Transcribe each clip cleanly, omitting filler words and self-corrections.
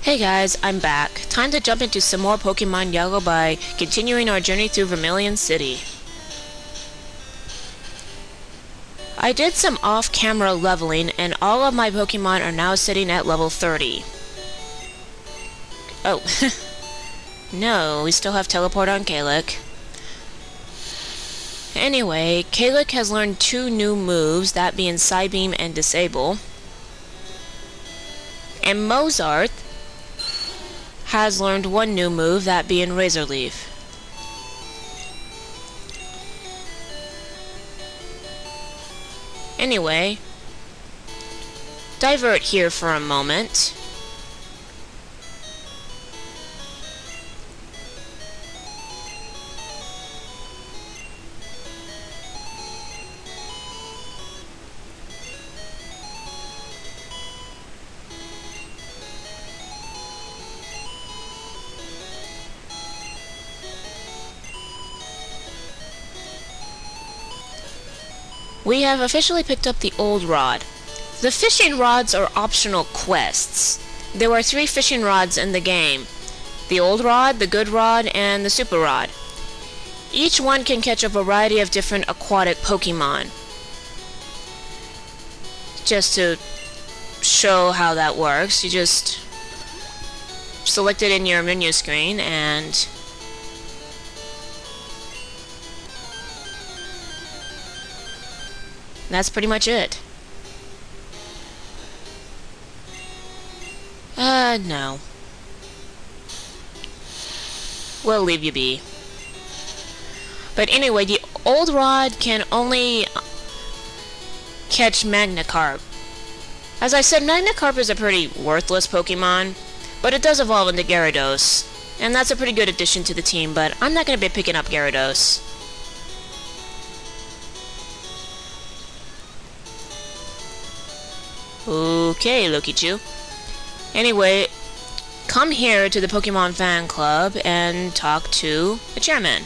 Hey guys, I'm back. Time to jump into some more Pokemon Yellow by continuing our journey through Vermilion City. I did some off-camera leveling, and all of my Pokemon are now sitting at level 30. Oh, no, we still have Teleport on Kalik. Anyway, Kalik has learned 2 new moves, that being Psybeam and Disable. And Mozart has learned 1 new move, that being Razor Leaf. Anyway, divert here for a moment. We have officially picked up the Old Rod. The fishing rods are optional quests. There are 3 fishing rods in the game. The Old Rod, the Good Rod, and the Super Rod. Each one can catch a variety of different aquatic Pokemon. Just to show how that works, you just select it in your menu screen and that's pretty much it. No. We'll leave you be. But anyway, the Old Rod can only catch Magnacarp. As I said, Magnacarp is a pretty worthless Pokemon, but it does evolve into Gyarados. And that's a pretty good addition to the team, but I'm not going to be picking up Gyarados. Okay, Lokichu. Anyway, come here to the Pokemon Fan Club and talk to the chairman.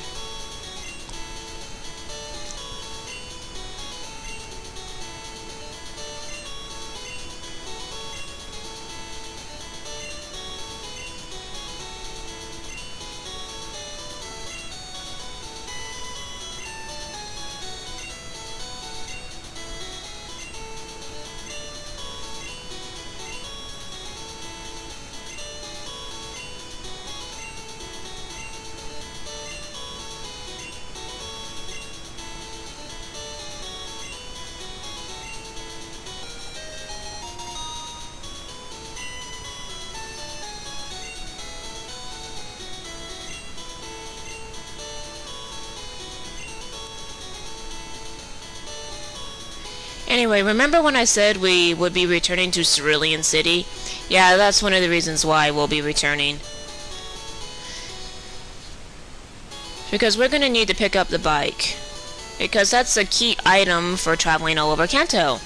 Anyway, remember when I said we would be returning to Cerulean City? Yeah, that's one of the reasons why we'll be returning. Because we're going to need to pick up the bike. Because that's a key item for traveling all over Kanto.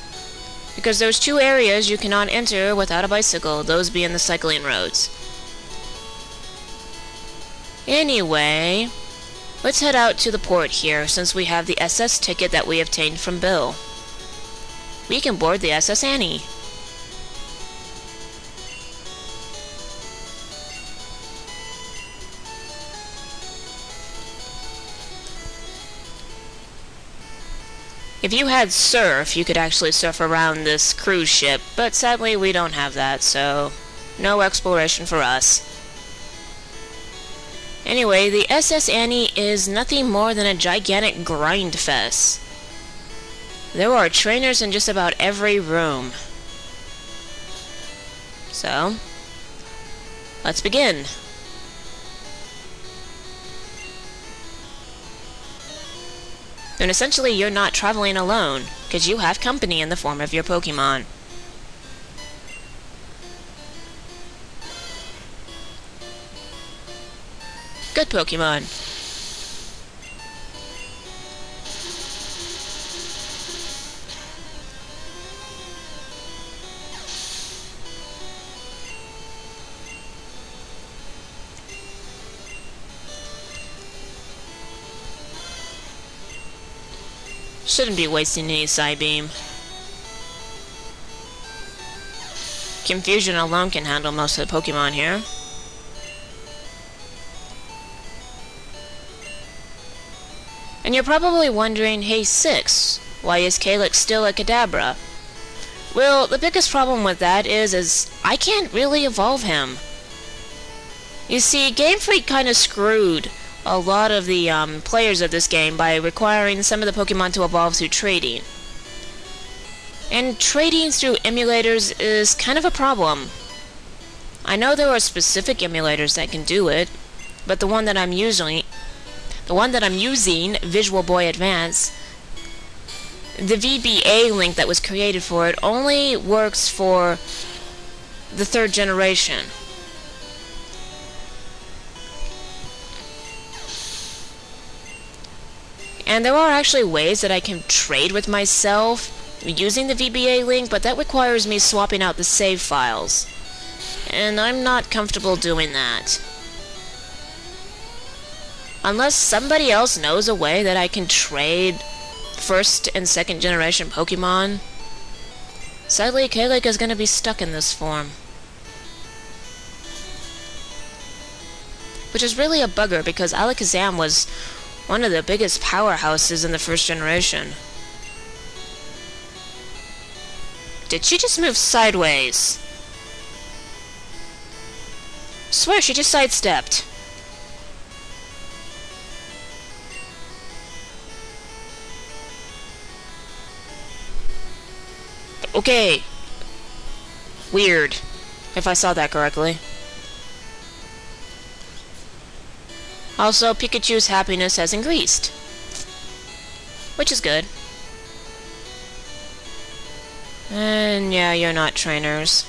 Because there's 2 areas you cannot enter without a bicycle, those being the cycling roads. Anyway, let's head out to the port here, since we have the SS ticket that we obtained from Bill. We can board the SS Annie. If you had surf, you could actually surf around this cruise ship, but sadly we don't have that, so no exploration for us. Anyway, the SS Annie is nothing more than a gigantic grind fest. There are trainers in just about every room. So, let's begin. And essentially, you're not traveling alone, because you have company in the form of your Pokemon. Good Pokemon. Shouldn't be wasting any Psybeam. Confusion alone can handle most of the Pokemon here. And you're probably wondering, hey Six, why is Calyx still a Kadabra? Well, the biggest problem with that is I can't really evolve him. You see, Game Freak kind of screwed a lot of the players of this game by requiring some of the Pokemon to evolve through trading. And trading through emulators is kind of a problem. I know there are specific emulators that can do it, but the one that I'm using, Visual Boy Advance, the VBA link that was created for it only works for the 3rd generation. And there are actually ways that I can trade with myself using the VBA link, but that requires me swapping out the save files. And I'm not comfortable doing that. Unless somebody else knows a way that I can trade 1st and 2nd generation Pokemon, sadly Calyx is going to be stuck in this form. Which is really a bugger, because Alakazam was one of the biggest powerhouses in the 1st generation. Did she just move sideways? Swear she just sidestepped. Okay. Weird, if I saw that correctly. Also, Pikachu's happiness has increased, which is good. And yeah, you're not trainers.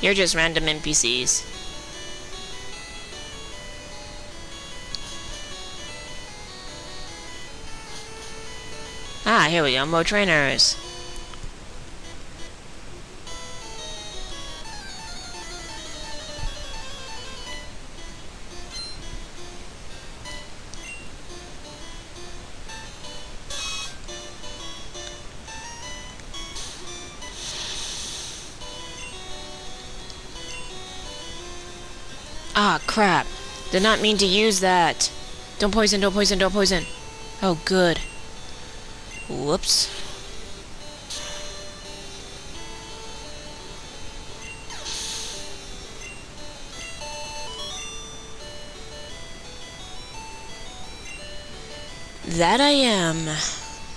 You're just random NPCs. Ah, here we go, more trainers. Ah, crap. Did not mean to use that. Don't poison, don't poison, don't poison. Oh, good. Whoops. That I am.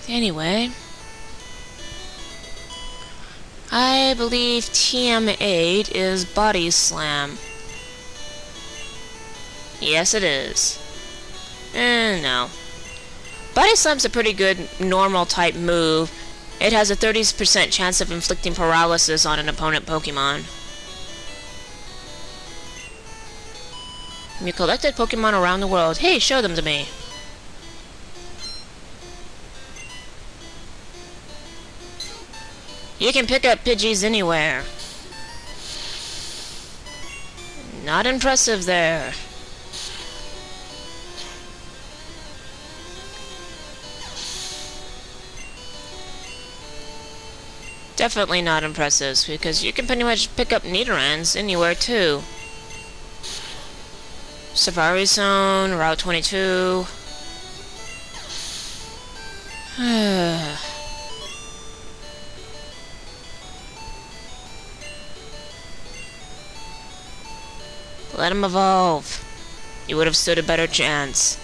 Anyway. I believe TM8 is Body Slam. Yes, it is. No. Body Slam's a pretty good normal type move. It has a 30% chance of inflicting paralysis on an opponent Pokemon. You collected Pokemon around the world. Hey, show them to me. You can pick up Pidgeys anywhere. Not impressive there. Definitely not impressive, because you can pretty much pick up Nidorans anywhere too. Safari Zone, Route 22. Let him evolve. You would have stood a better chance.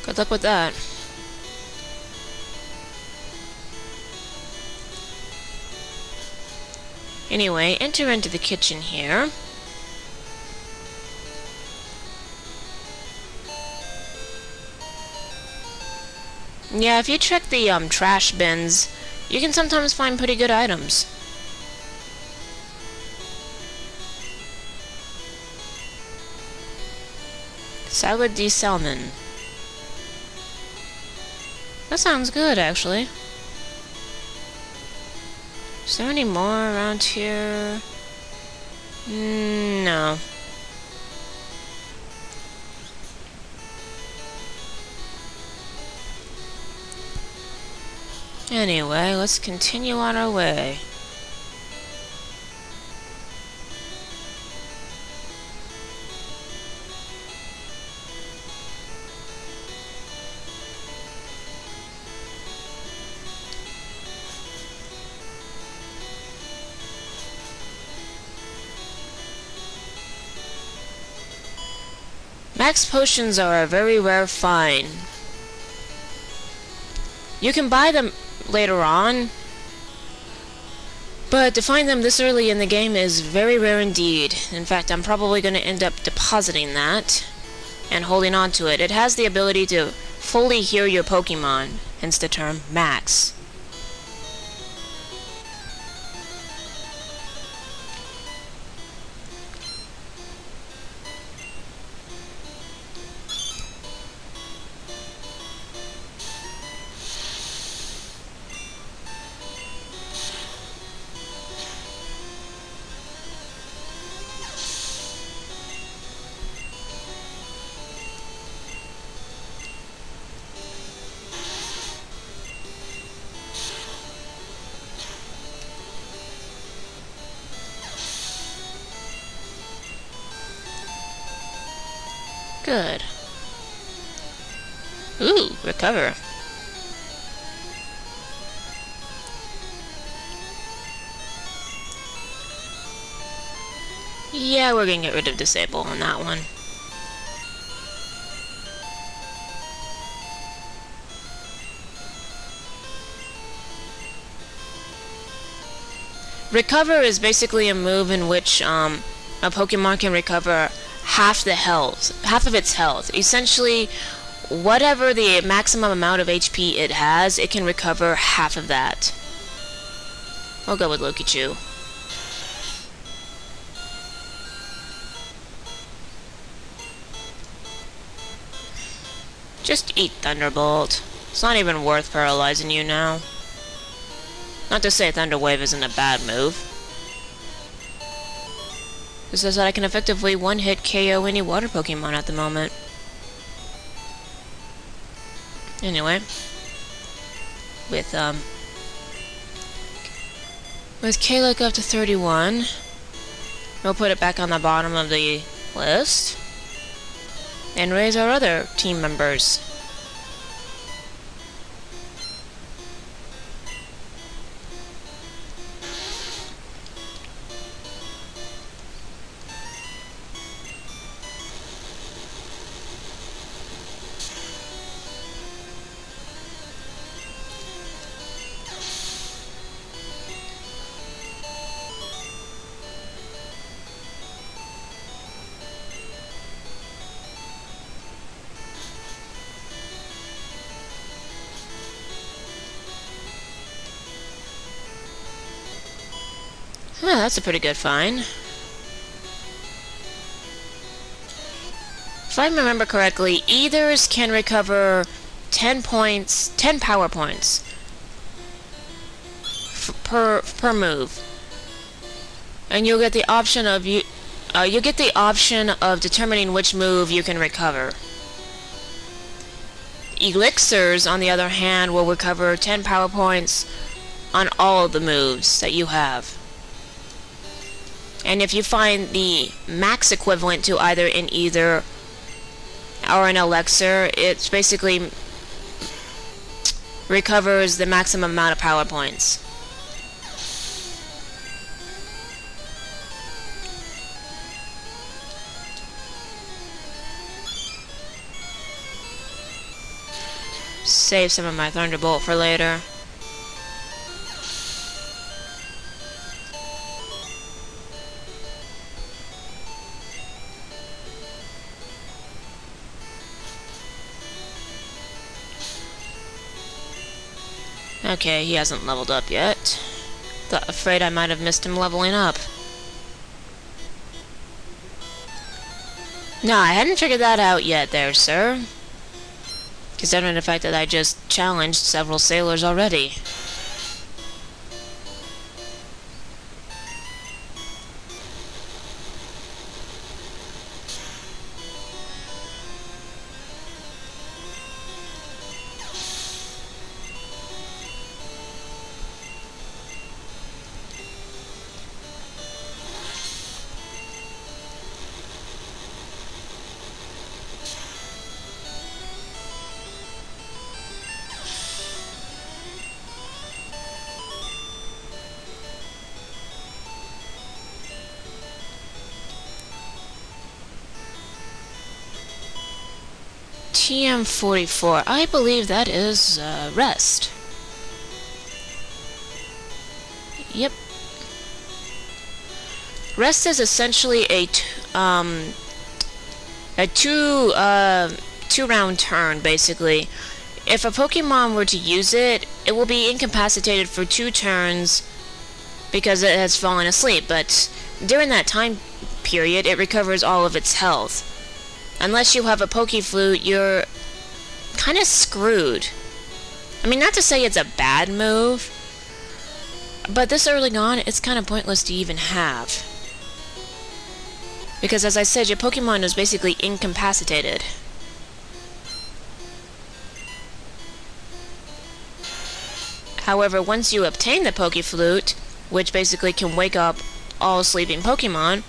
Good luck with that. Anyway, enter into the kitchen here. Yeah, if you check the trash bins, you can sometimes find pretty good items. Salad de salmon. That sounds good, actually. Is there any more around here? No. Anyway, let's continue on our way. Max potions are a very rare find. You can buy them later on, but to find them this early in the game is very rare indeed. In fact, I'm probably going to end up depositing that and holding on to it. It has the ability to fully heal your Pokemon, hence the term Max. Good. Ooh, recover. Yeah, we're gonna get rid of Disable on that one. Recover is basically a move in which a Pokemon can recover half of its health. Essentially, whatever the maximum amount of HP it has, it can recover half of that. We'll go with Lokichu. Just eat Thunderbolt. It's not even worth paralyzing you now. Not to say Thunder Wave isn't a bad move. It says that I can effectively one-hit KO any water Pokemon at the moment. Anyway. With Kalik up to 31, we'll put it back on the bottom of the list. And raise our other team members. Huh, that's a pretty good find. If I remember correctly, Ethers can recover 10 power points per move. And you'll get the option of determining which move you can recover. Elixirs, on the other hand, will recover 10 power points on all of the moves that you have. And if you find the max equivalent to either an Ether or an Elixir, it basically recovers the maximum amount of power points. Save some of my Thunderbolt for later. Okay, he hasn't leveled up yet. Afraid I might have missed him leveling up. No, I hadn't figured that out yet there, sir. Considering the fact that I just challenged several sailors already. TM44. I believe that is Rest. Yep. Rest is essentially a two-round turn, basically. If a Pokemon were to use it, it will be incapacitated for 2 turns because it has fallen asleep, but during that time period, it recovers all of its health. Unless you have a Pokeflute, you're kind of screwed. I mean, not to say it's a bad move, but this early on, it's kind of pointless to even have. Because, as I said, your Pokemon is basically incapacitated. However, once you obtain the Pokeflute, which basically can wake up all sleeping Pokemon,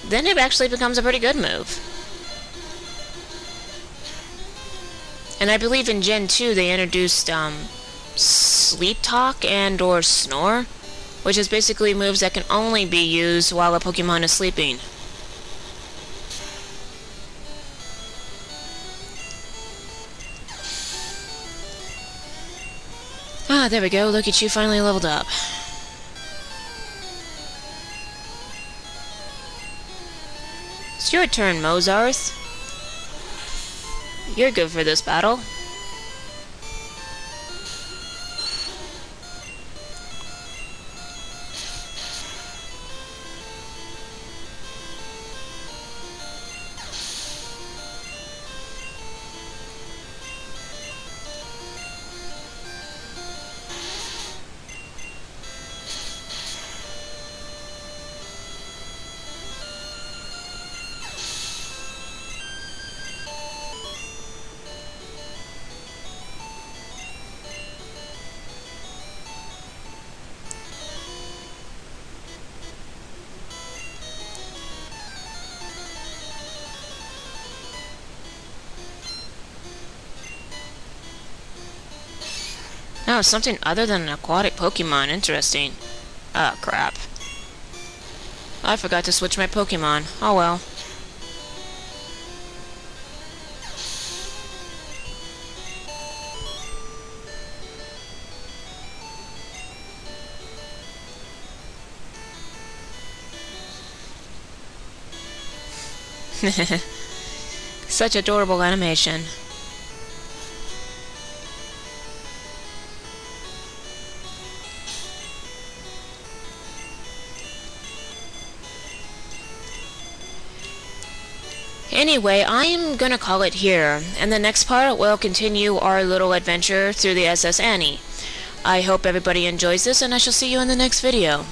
then it actually becomes a pretty good move. And I believe in Gen 2 they introduced Sleep Talk and or Snore, which is basically moves that can only be used while a Pokemon is sleeping. Ah, there we go. Look at you, finally leveled up. It's your turn, Mozarth. You're good for this battle. Oh, something other than an aquatic Pokemon. Interesting. Oh, crap. I forgot to switch my Pokemon. Oh well. Such adorable animation. Anyway, I'm gonna call it here, and the next part we'll continue our little adventure through the SS Annie. I hope everybody enjoys this, and I shall see you in the next video.